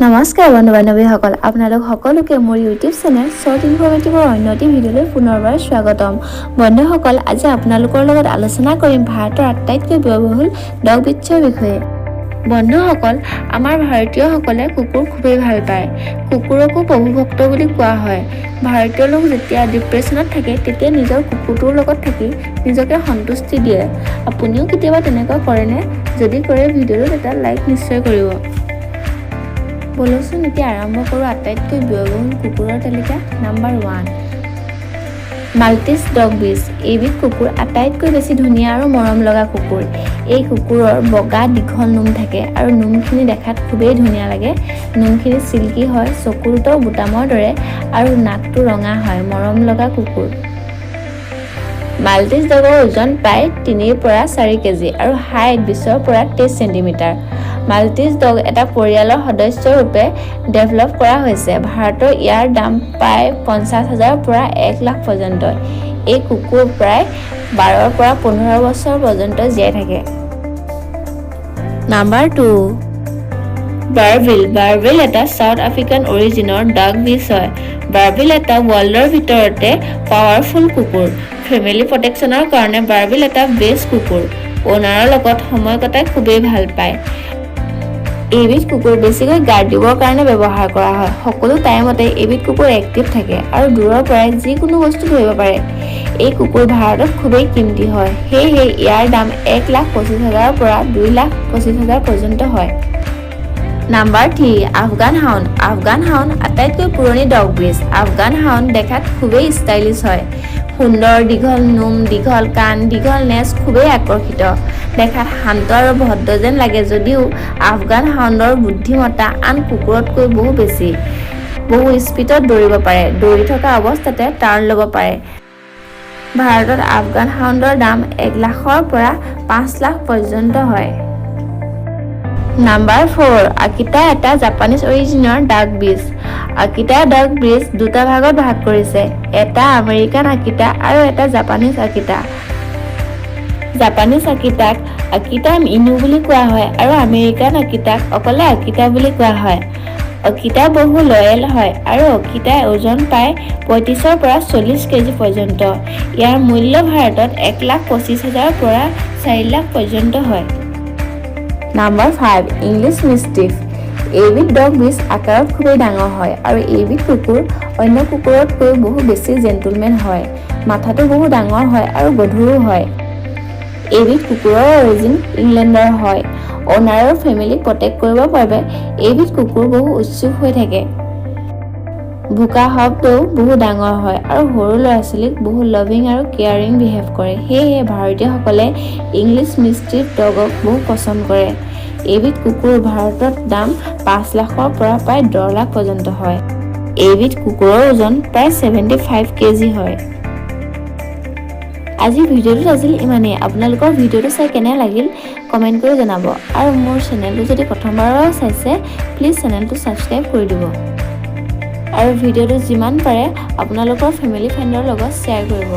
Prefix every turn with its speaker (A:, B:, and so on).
A: নমস্কাৰ বন্ধু বান্ধৱীসকল, আপোনালোক সকলোকে মোৰ ইউটিউব চেনেল শ্বৰ্ট ইনফৰ্মেটিভৰ অন্য এটি ভিডিঅ'লৈ পুনৰবাৰ স্বাগতম। বন্ধুসকল, আজি আপোনালোকৰ লগত আলোচনা কৰিম ভাৰতৰ আটাইতকৈ ব্যয়বহুল ডগ ব্ৰীডৰ বিষয়ে। বন্ধুসকল, আমাৰ ভাৰতীয়সকলে কুকুৰ খুবেই ভাল পায়। কুকুৰকো প্ৰভুভক্ত বুলি কোৱা হয়। ভাৰতীয় লোক যেতিয়া ডিপ্ৰেশ্যনত থাকে তেতিয়া নিজৰ কুকুৰটোৰ লগত থাকি নিজকে সন্তুষ্টি দিয়ে। আপুনিও কেতিয়াবা তেনেকুৱা কৰেনে? যদি কৰে ভিডিঅ'টোত এটা লাইক নিশ্চয় কৰিব। বলকচোন এতিয়া আৰম্ভ কৰোঁ আটাইতকৈ ব্যয়বহুল কুকুৰৰ তালিকা। Number 1, Maltese dog breed. এইবিধ কুকুৰ আটাইতকৈ বেছি ধুনীয়া আৰু মৰম লগা কুকুৰ। এই কুকুৰৰ বগা দীঘল নোম থাকে আৰু নোমখিনি দেখাত খুবেই ধুনীয়া লাগে। নোমখিনি চিল্কি হয়, চকুৰ দুটাও বুটামৰ দৰে আৰু নাকটো ৰঙা হয়। মৰম লগা কুকুৰ। মাল্টিছ ডগৰ ওজন প্ৰায় 3 পৰা 4 কেজি আৰু হাইট 20 পৰা 23 চেণ্টিমিটাৰ। মাল্টিছ ডগ এটা পৰিয়ালৰ সদস্য ৰূপে ডেভেলপ কৰা হৈছে। ভাৰতৰ ইয়াৰ দাম প্ৰায় 50,000 পৰা 1 লাখ পৰ্যন্ত। এই কুকুৰ প্ৰায় 12 পৰা 15 বছৰ পৰ্যন্ত জীয়াই থাকে। নাম্বাৰ 2, বাৰভিল। বাৰভিল এটা চাউথ আফ্ৰিকান অৰিজিনৰ ডগ ব্ৰীড হয়। বাৰভিল এটা ৱৰ্ল্ডৰ ভিতৰতে পাৱাৰফুল কুকুৰ। ফেমিলি প্ৰটেকশ্যনৰ কাৰণে বাৰভিল এটা বেষ্ট কুকুৰ। অ'নাৰৰ লগত সময় কটাই খুবেই ভাল পায়। এইবিধ কুকুৰ বেছিকৈ গাৰ্ড দিবৰ কাৰণে ব্যৱহাৰ কৰা হয়। সকলো টাইমতে এইবিধ কুকুৰ এক্টিভ থাকে আৰু দূৰৰ পৰাই যিকোনো বস্তু ধৰিব পাৰে। এই কুকুৰ ভাৰতত খুবেই কিমতি হয়, সেয়েহে ইয়াৰ দাম 1,25,000 পৰা 2,25,000 পৰ্যন্ত হয়। Number 3, Afghan hound. Afghan hound আটাইতকৈ পুৰণি ডগ ব্ৰীড। আফগান হাউণ্ড দেখাত খুবেই ষ্টাইলিছ হয়। সুন্দৰ দীঘল নোম, দীঘল কাণ, দীঘল নেজ খুবেই আকৰ্ষিত। দেখাত শান্ত আৰু ভদ্ৰ যেন লাগে যদিও আফগান হাউণ্ডৰ বুদ্ধিমত্তা আন কুকুৰতকৈ বহু বেছি। বহু স্পীডত দৌৰিব পাৰে, দৌৰি থকা অৱস্থাতে টাৰ্ণ ল'ব পাৰে। ভাৰতত আফগান হাউণ্ডৰ দাম 1 লাখৰ পৰা 5 লাখ পৰ্যন্ত হয়। নাম্বাৰ 4, আকিতা এটা জাপানীজ অৰিজিনৰ dog breed. Akita dog breed দুটা ভাগত ভাগ কৰিছে, এটা আমেৰিকান আকিতা আৰু এটা জাপানীজ আকিতা। জাপানীজ আকিতাক আকিতা ইনু বুলি কোৱা হয় আৰু আমেৰিকান আকিতাক অকলে আকিতা বুলি কোৱা হয়। আকিতা বহু লয়েল হয় আৰু আকিতাৰ ওজন প্ৰায় 35 পৰা 40 কেজি পৰ্যন্ত। ইয়াৰ মূল্য ভাৰতত 1,25,000 পৰা 4 লাখ পৰ্যন্ত হয়। Number 5, English mastiff. এইবিধ ডগ ব্ৰীড আকাৰত খুবেই ডাঙৰ হয় আৰু এইবিধ কুকুৰ অন্য কুকুৰতকৈ বহু বেছি জেণ্টলমেন হয়। মাথাটো বহু ডাঙৰ হয় আৰু গধুৰো হয়। এইবিধ কুকুৰৰ অৰিজিন ইংলেণ্ডৰ হয়। অ'নাৰৰ ফেমিলিক প্ৰটেক্ট কৰিবৰ বাবে এইবিধ কুকুৰ বহু উৎসুক হৈ থাকে। ভোকা শব্দও বহু ডাঙৰ হয় আৰু সৰু ল'ৰা-ছোৱালীক বহু লাভিং আৰু কেয়াৰিং বিহেভ কৰে। সেয়েহে ভাৰতীয়সকলে ইংলিছ মিষ্টিফ ডগক বহু পচন্দ কৰে। এইবিধ কুকুৰ ভাৰতত দাম 5 লাখৰ পৰা প্ৰায় 10 লাখ পৰ্যন্ত হয়। এইবিধ কুকুৰৰ ওজন প্ৰায় 75 কেজি হয়। আজিৰ ভিডিঅ'টোত আছিল ইমানেই। আপোনালোকৰ ভিডিঅ'টো চাই কেনে লাগিল কমেণ্ট কৰি জনাব আৰু মোৰ চেনেলটো যদি প্ৰথমবাৰৰ চাইছে প্লিজ চেনেলটো ছাবস্ক্ৰাইব কৰি দিব আৰু ভিডিঅ'টো যিমান পাৰে আপোনালোকৰ ফেমিলি ফ্ৰেণ্ডৰ লগত শ্বেয়াৰ কৰিব।